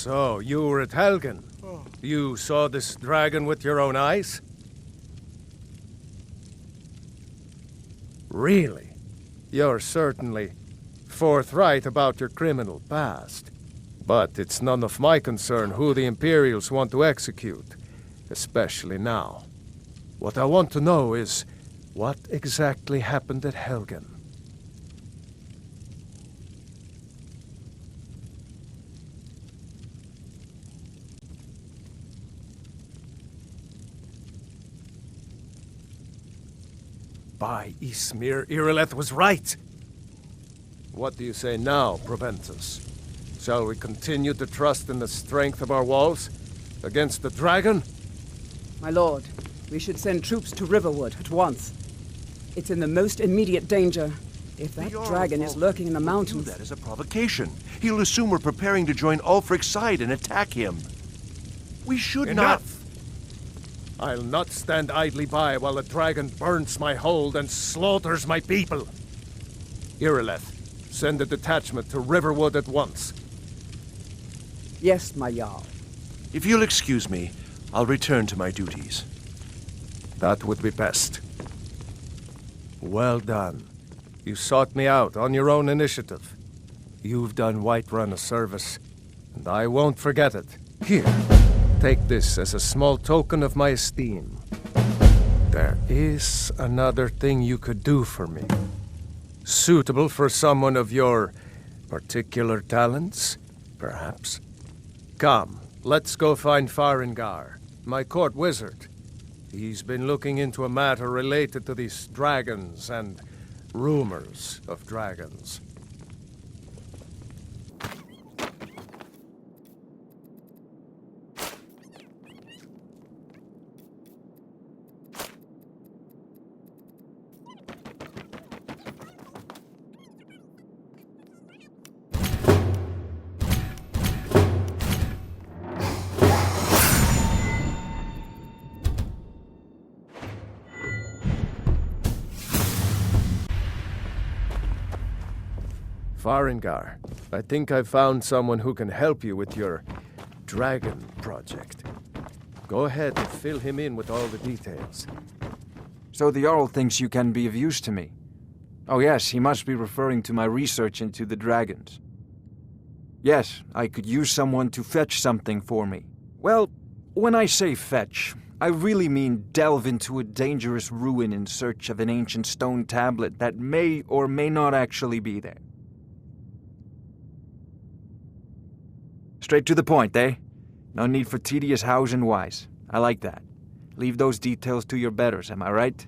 So, you were at Helgen. You saw this dragon with your own eyes? Really? You're certainly forthright about your criminal past. But it's none of my concern who the Imperials want to execute, especially now. What I want to know is, what exactly happened at Helgen? By Ysmir, Irileth was right! What do you say now, Proventus? Shall we continue to trust in the strength of our walls against the dragon? My lord, we should send troops to Riverwood at once. It's in the most immediate danger. If that dragon is lurking in the mountains... That is a provocation. He'll assume we're preparing to join Ahrix's side and attack him. We should not... I'll not stand idly by while the dragon burns my hold and slaughters my people. Irileth, send a detachment to Riverwood at once. Yes, my Jarl. If you'll excuse me, I'll return to my duties. That would be best. Well done. You sought me out on your own initiative. You've done Whiterun a service, and I won't forget it. Here, take this as a small token of my esteem. There is another thing you could do for me. Suitable for someone of your particular talents, perhaps. Come, let's go find Farengar, my court wizard. He's been looking into a matter related to these dragons and rumors of dragons. Farengar, I think I've found someone who can help you with your dragon project. Go ahead and fill him in with all the details. So the Jarl thinks you can be of use to me. Oh yes, he must be referring to my research into the dragons. Yes, I could use someone to fetch something for me. Well, when I say fetch, I really mean delve into a dangerous ruin in search of an ancient stone tablet that may or may not actually be there. Straight to the point, eh? No need for tedious hows and whys. I like that. Leave those details to your betters, am I right?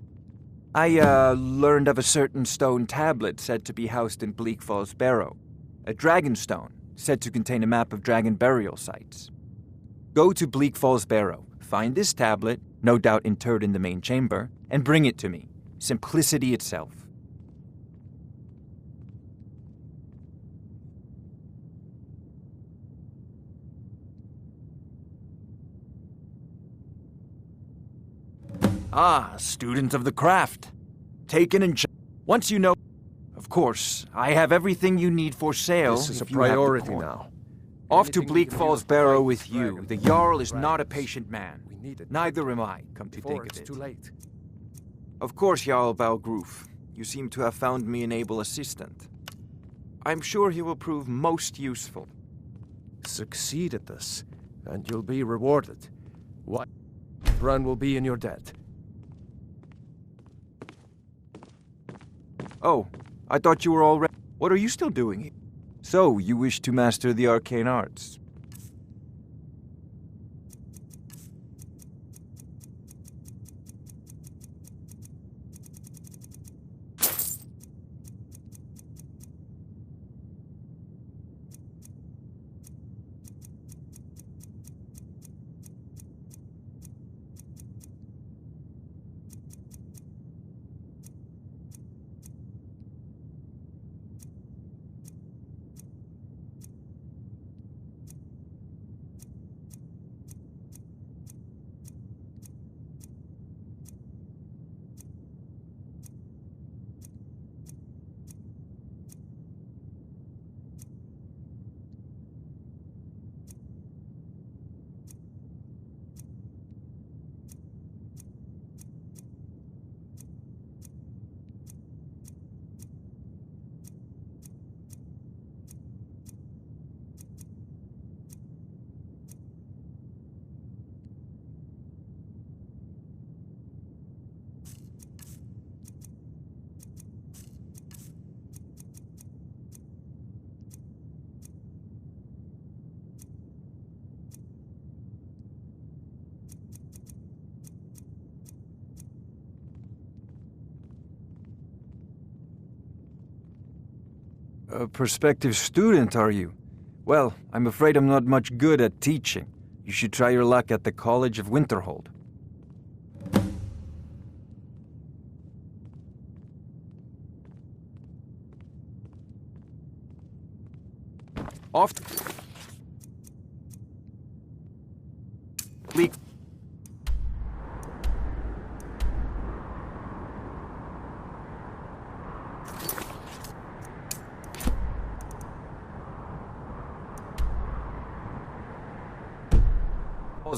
I, learned of a certain stone tablet said to be housed in Bleak Falls Barrow. A dragon stone, said to contain a map of dragon burial sites. Go to Bleak Falls Barrow, find this tablet, no doubt interred in the main chamber, and bring it to me. Simplicity itself. Ah, student of the craft. Taken and once you know... Of course, I have everything you need for sale. This is a priority now. Off to Bleak Falls Barrow with you. The Jarl is not a patient man. Neither am I, come to think of it. Too late. Of course, Jarl Valgroof. You seem to have found me an able assistant. I'm sure he will prove most useful. Succeed at this, and you'll be rewarded. What run will be in your debt. Oh, I thought you were already... What are you still doing here? So, you wish to master the arcane arts? A prospective student, are you? Well, I'm afraid I'm not much good at teaching. You should try your luck at the College of Winterhold. Off. Leak.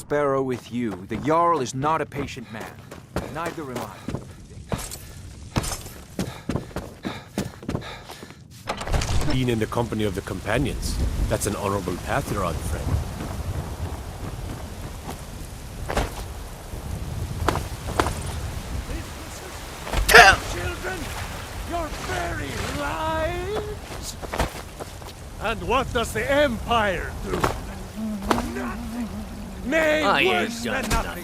Barrow with you. The Jarl is not a patient man. Neither am I. Being in the company of the companions. That's an honorable path you're on, friend. Tell children your very lives! And what does the Empire do? Nothing! Nay, worse than nothing!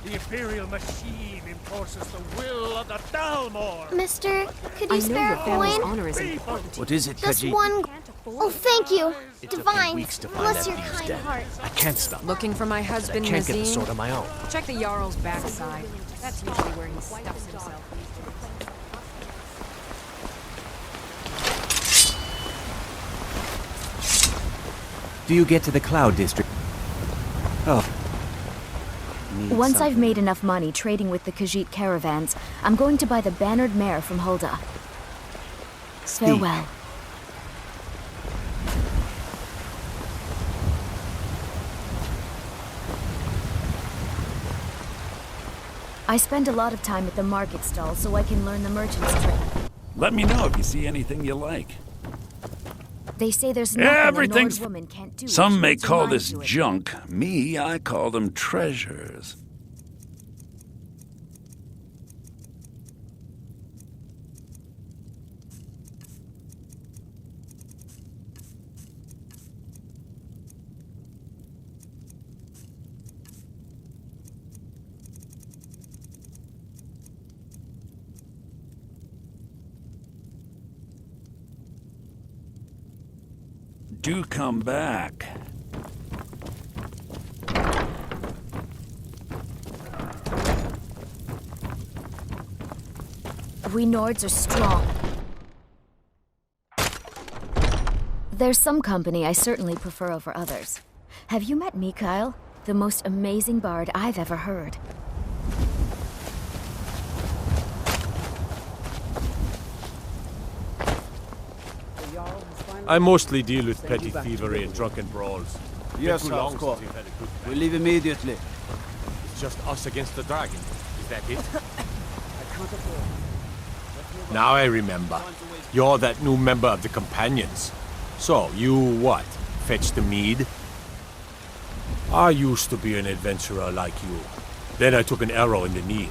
The Imperial machine enforces the will of the Dalmor! Mister, could you spare a coin? Honor is important. What is it, Just Khajiit? one. Oh, thank you. It took me Divine. weeks to find Bless that your beast's kind den. heart. I can't stop. Looking for my I husband, can't get the Nazim? sword on my own. Check the Jarl's backside. That's usually where he stuffs himself these days. Do you get to the Cloud District? Oh. Once I've made enough money trading with the Khajiit caravans, I'm going to buy the bannered mare from Hulda. Farewell. I spend a lot of time at the market stall so I can learn the merchant's trade. Let me know if you see anything you like. They say there's nothing a Everything's... Nord woman can't do. Some if she may puts her call mind this to it. junk. Me, I call them treasures. Do come back. We Nords are strong. There's some company I certainly prefer over others. Have you met Mikhail? The most amazing bard I've ever heard. I mostly deal with petty thievery and drunken brawls. Yes, Been too long since we've had a good We leave immediately. It's just us against the dragon. Is that it? Now I remember. You're that new member of the Companions. So, you what? Fetch the mead? I used to be an adventurer like you. Then I took an arrow in the knee.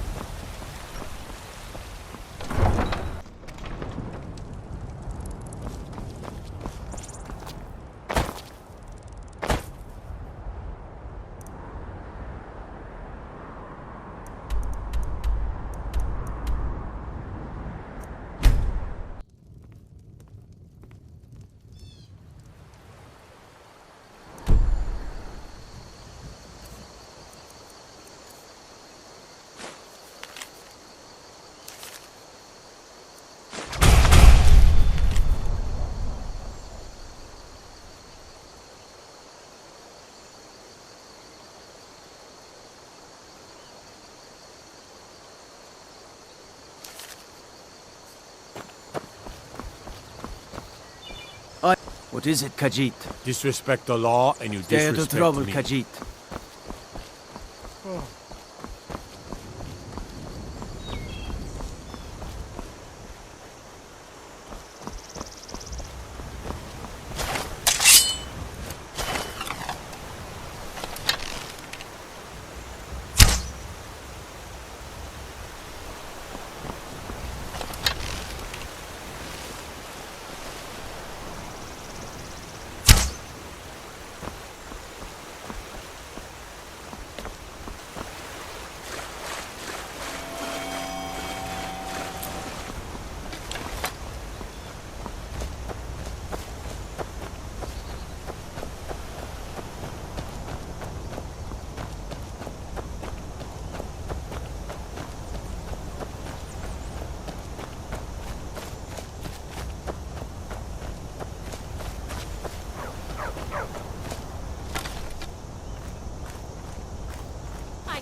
What is it, Khajiit? Disrespect the law and you Stay out disrespect of trouble, me. Khajiit.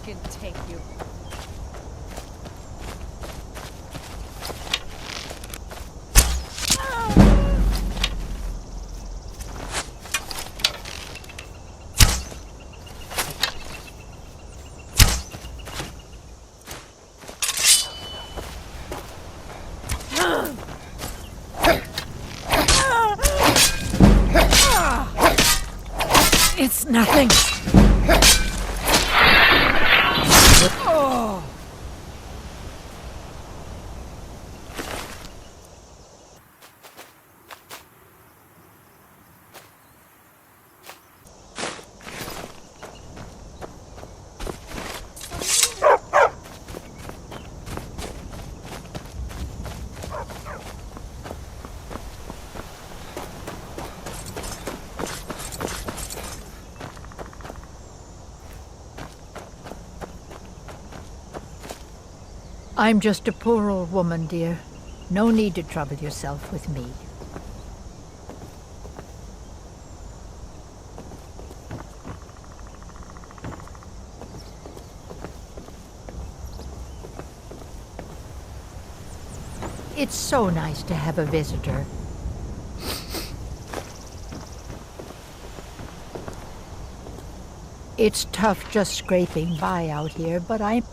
can take you. It's nothing. Oh. I'm just a poor old woman, dear. No need to trouble yourself with me. It's so nice to have a visitor. It's tough just scraping by out here, but I'm...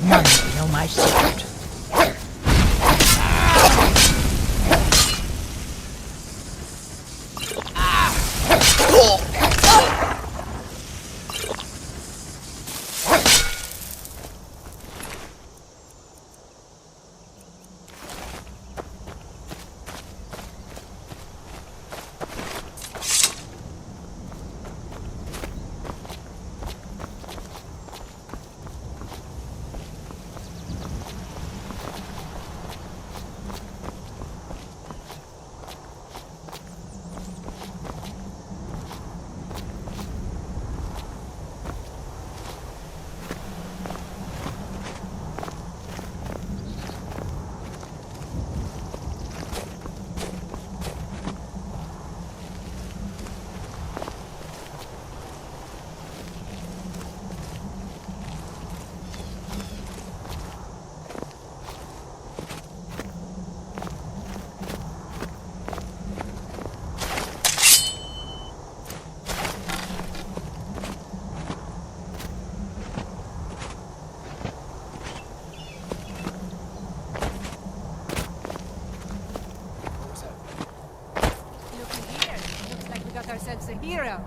None know my secret. Ourselves a hero.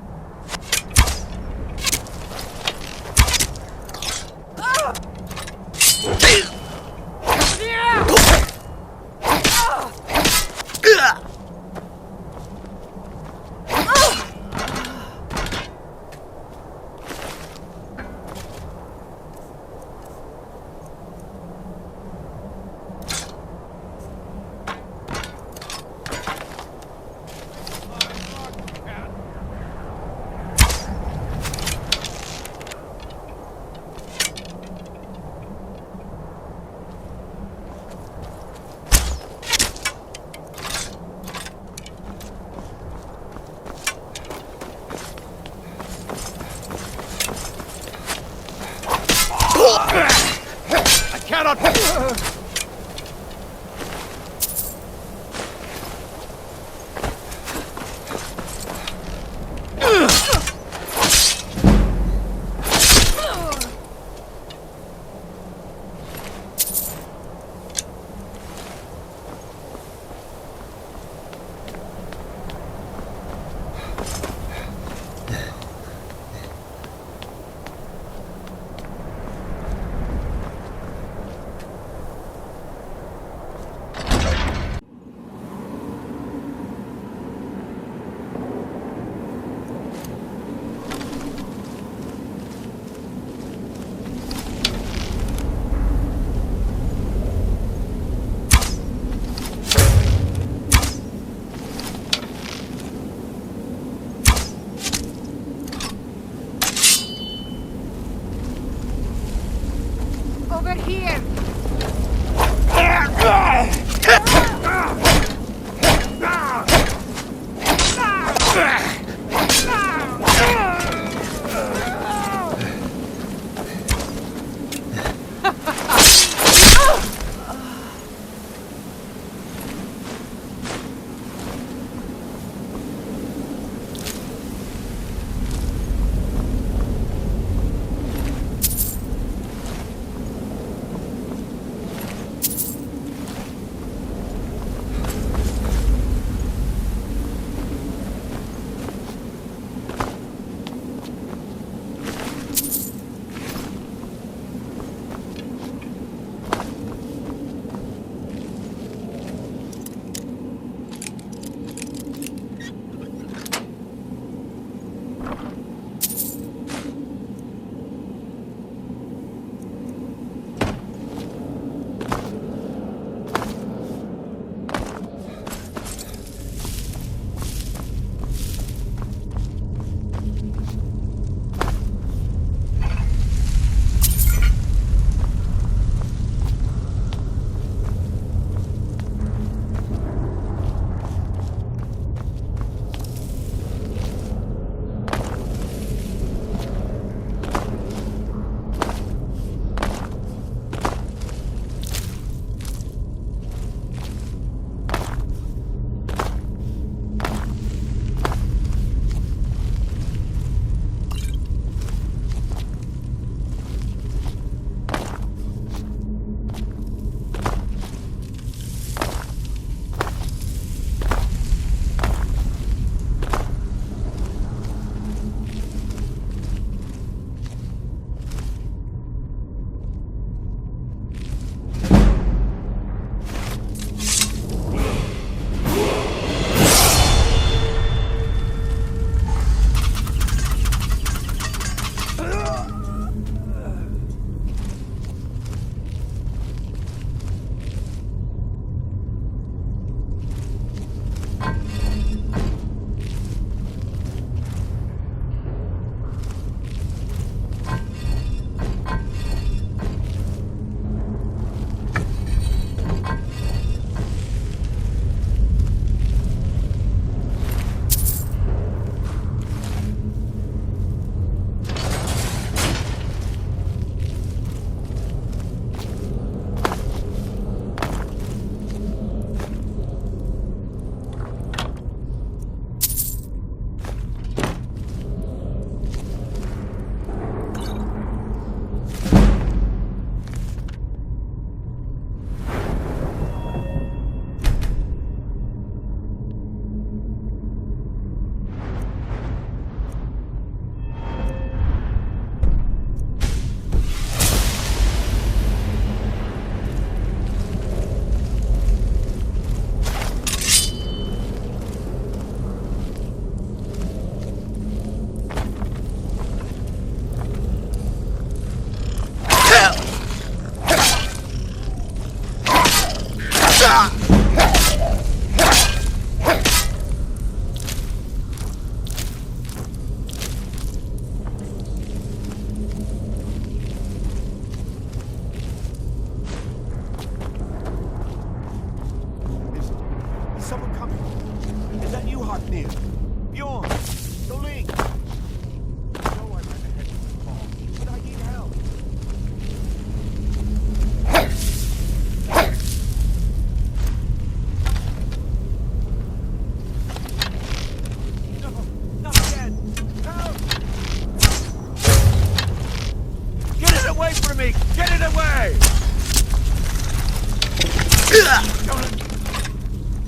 I cannot... Over here!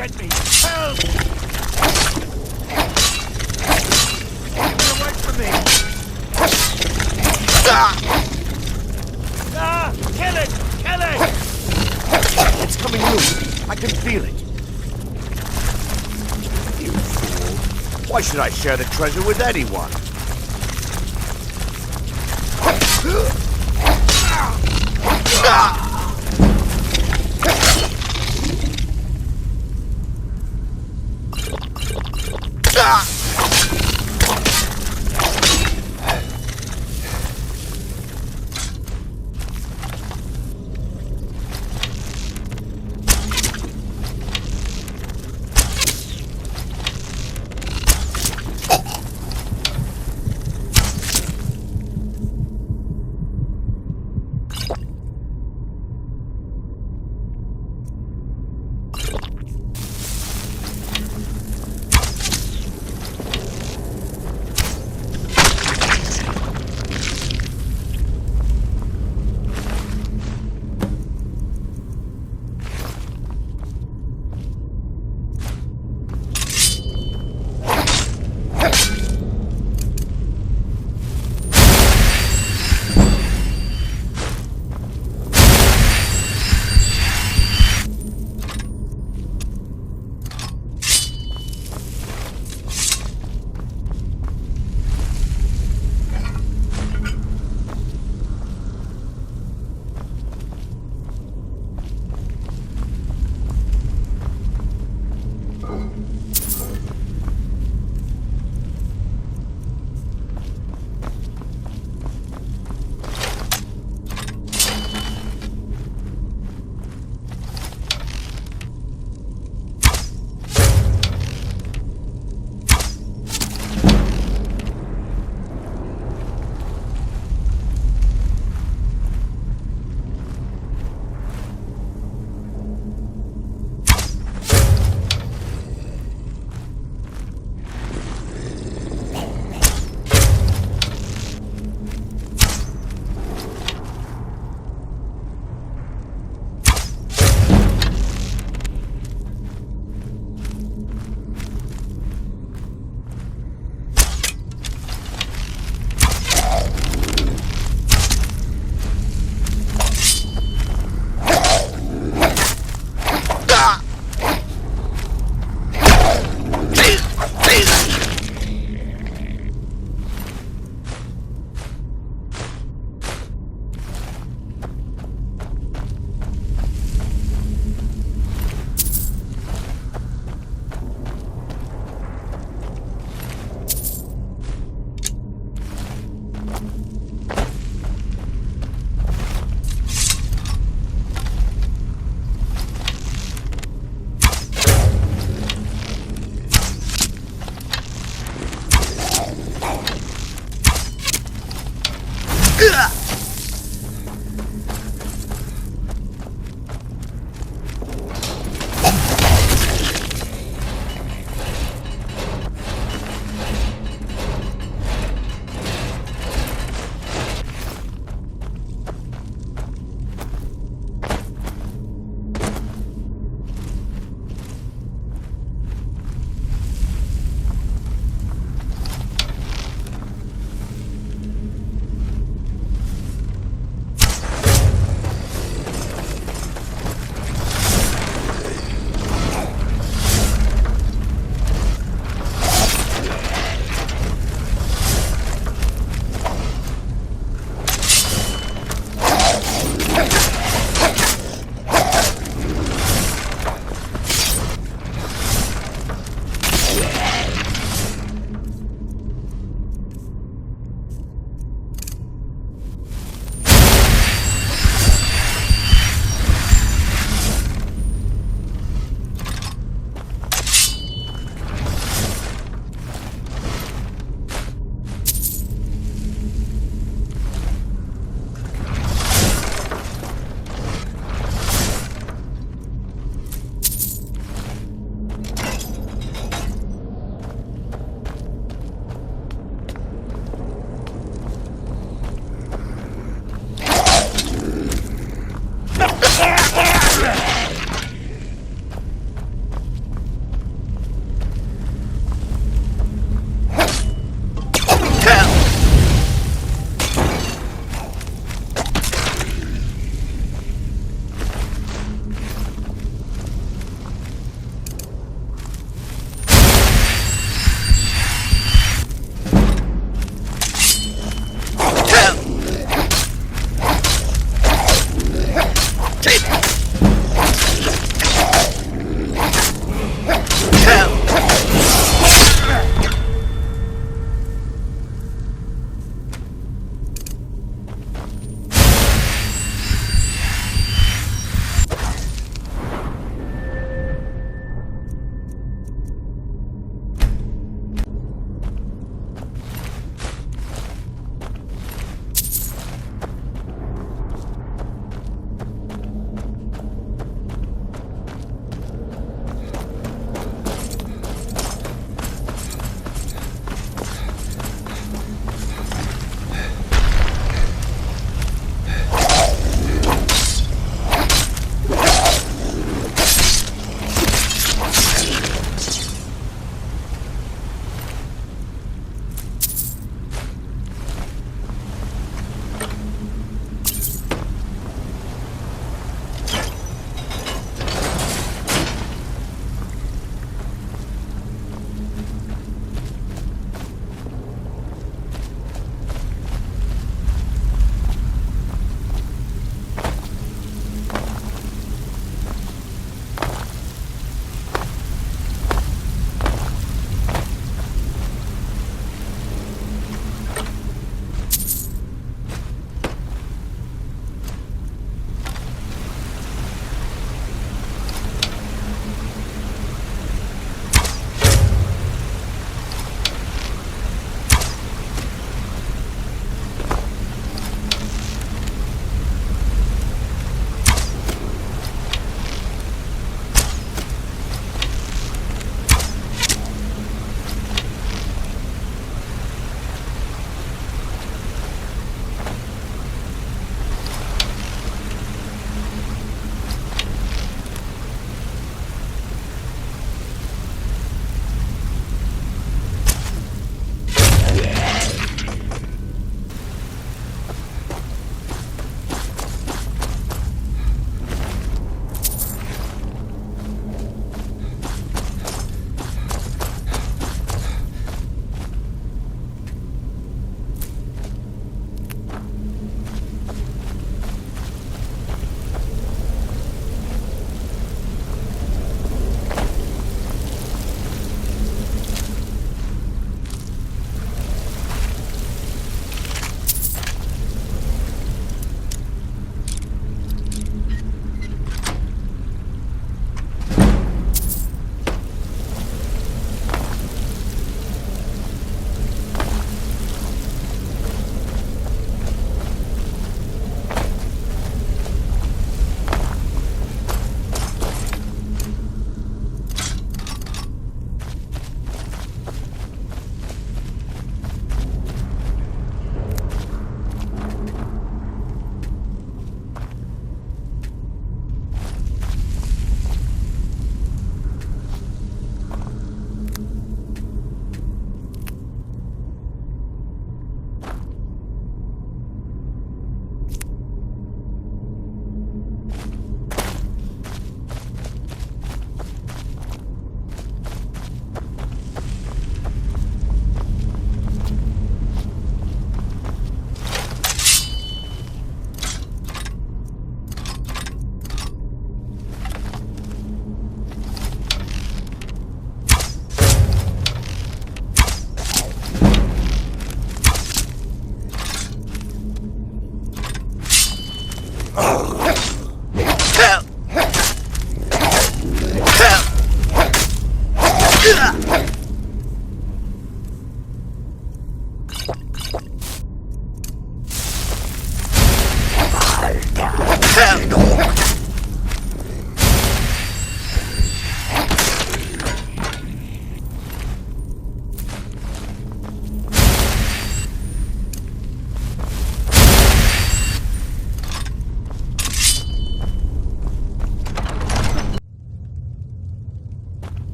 Get me! Help! Get away from me! Kill it! Kill it! It's coming loose. I can feel it. You fool. Why should I share the treasure with anyone?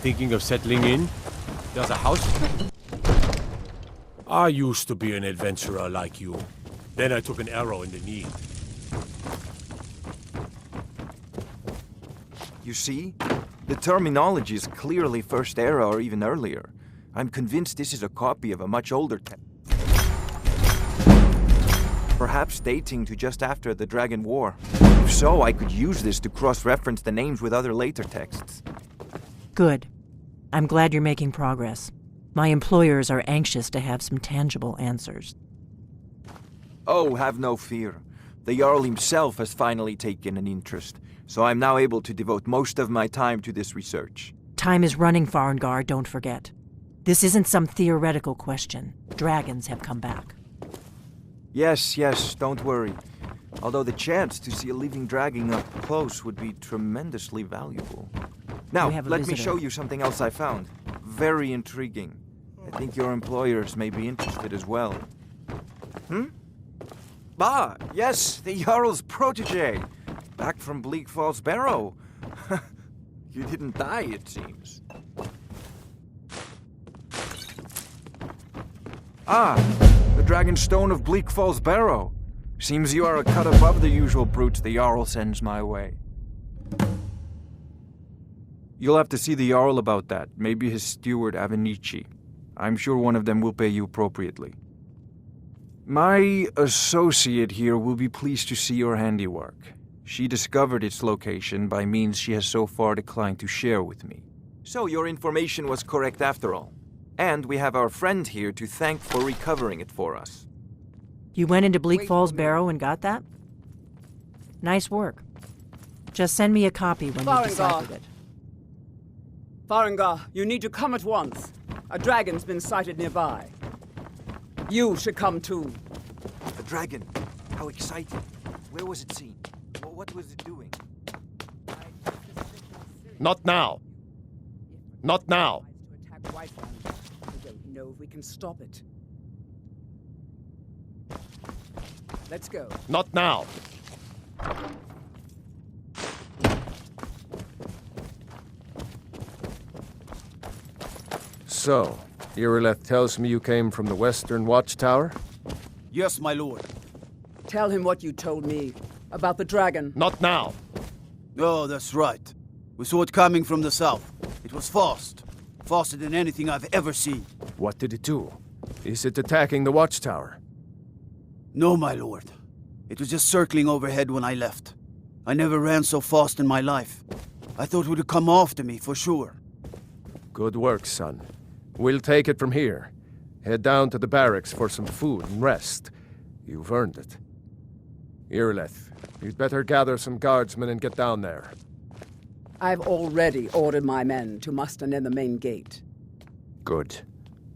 Thinking of settling in? There's a house. I used to be an adventurer like you. Then I took an arrow in the knee. You see? The terminology is clearly First Era or even earlier. I'm convinced this is a copy of a much older text. Perhaps dating to just after the Dragon War. If so, I could use this to cross-reference the names with other later texts. Good. I'm glad you're making progress. My employers are anxious to have some tangible answers. Oh, have no fear. The Jarl himself has finally taken an interest, so I'm now able to devote most of my time to this research. Time is running, Farengar, don't forget. This isn't some theoretical question. Dragons have come back. Yes, don't worry. Although the chance to see a living dragon up close would be tremendously valuable. Now, let me show you something else I found. Very intriguing. I think your employers may be interested as well. Ah, yes, the Jarl's protege. Back from Bleak Falls Barrow. You didn't die, it seems. Ah, the Dragonstone of Bleak Falls Barrow. Seems you are a cut above the usual brutes the Jarl sends my way. You'll have to see the Jarl about that. Maybe his steward, Avenici. I'm sure one of them will pay you appropriately. My associate here will be pleased to see your handiwork. She discovered its location by means she has so far declined to share with me. So your information was correct after all. And we have our friend here to thank for recovering it for us. You went into Bleak Falls Barrow and got that? Nice work. Just send me a copy when you've deciphered it. Farengar, you need to come at once. A dragon's been sighted nearby. You should come too. A dragon? How exciting. Where was it seen? What was it doing? Not now. Not now. To attack Whiterun. We don't know if we can stop it. Let's go. Not now. So, Irileth tells me you came from the Western Watchtower? Yes, my lord. Tell him what you told me about the dragon. Not now. Oh, that's right. We saw it coming from the south. It was fast. Faster than anything I've ever seen. What did it do? Is it attacking the Watchtower? No, my lord. It was just circling overhead when I left. I never ran so fast in my life. I thought it would come after me, for sure. Good work, son. We'll take it from here. Head down to the barracks for some food and rest. You've earned it. Irileth, you'd better gather some guardsmen and get down there. I've already ordered my men to muster near the main gate. Good.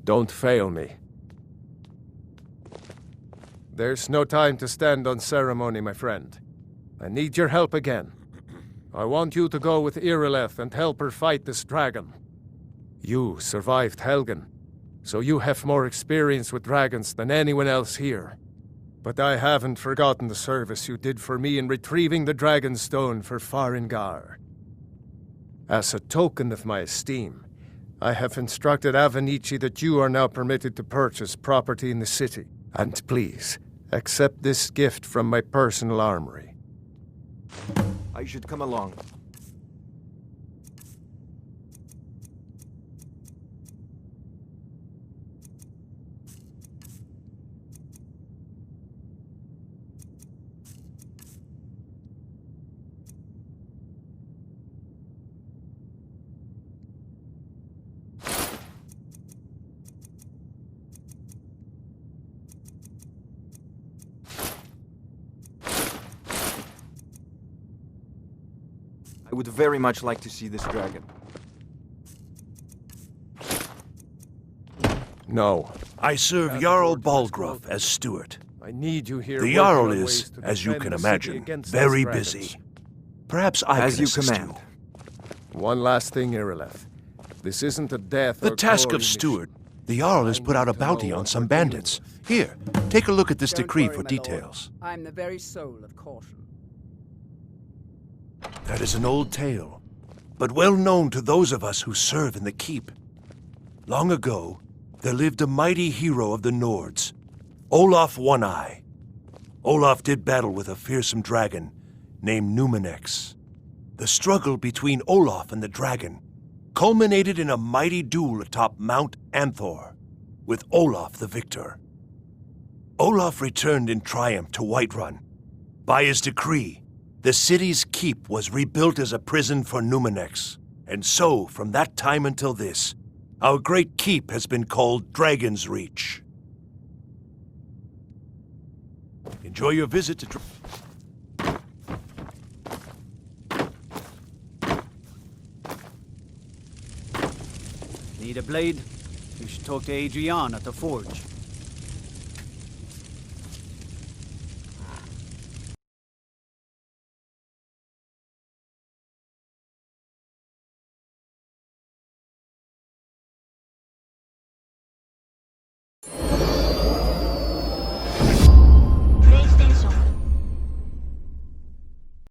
Don't fail me. There's no time to stand on ceremony, my friend. I need your help again. I want you to go with Irileth and help her fight this dragon. You survived Helgen, so you have more experience with dragons than anyone else here. But I haven't forgotten the service you did for me in retrieving the Dragonstone for Farengar. As a token of my esteem, I have instructed Avenici that you are now permitted to purchase property in the city. And please, accept this gift from my personal armory. I should come along. I would very much like to see this dragon. No. I serve Jarl Balgrove as steward. I need you here. The Jarl is, as you can imagine, very busy. Perhaps I can assist As you command. One last thing, Irileth. This isn't a death The or task glory of mission. steward. The Jarl has put out a bounty on some bandits. Here, take a look at this Don't decree worry, for my details. Lord. I'm the very soul of caution. That is an old tale. but well known to those of us who serve in the keep. Long ago, there lived a mighty hero of the Nords, Olaf One-Eye. Olaf did battle with a fearsome dragon named Numenex. The struggle between Olaf and the dragon culminated in a mighty duel atop Mount Anthor, with Olaf the victor. Olaf returned in triumph to Whiterun. By his decree, the city's keep was rebuilt as a prison for Numenex, and so, from that time until this, our great keep has been called Dragon's Reach. Enjoy your visit to... Need a blade? You should talk to Adrian at the forge.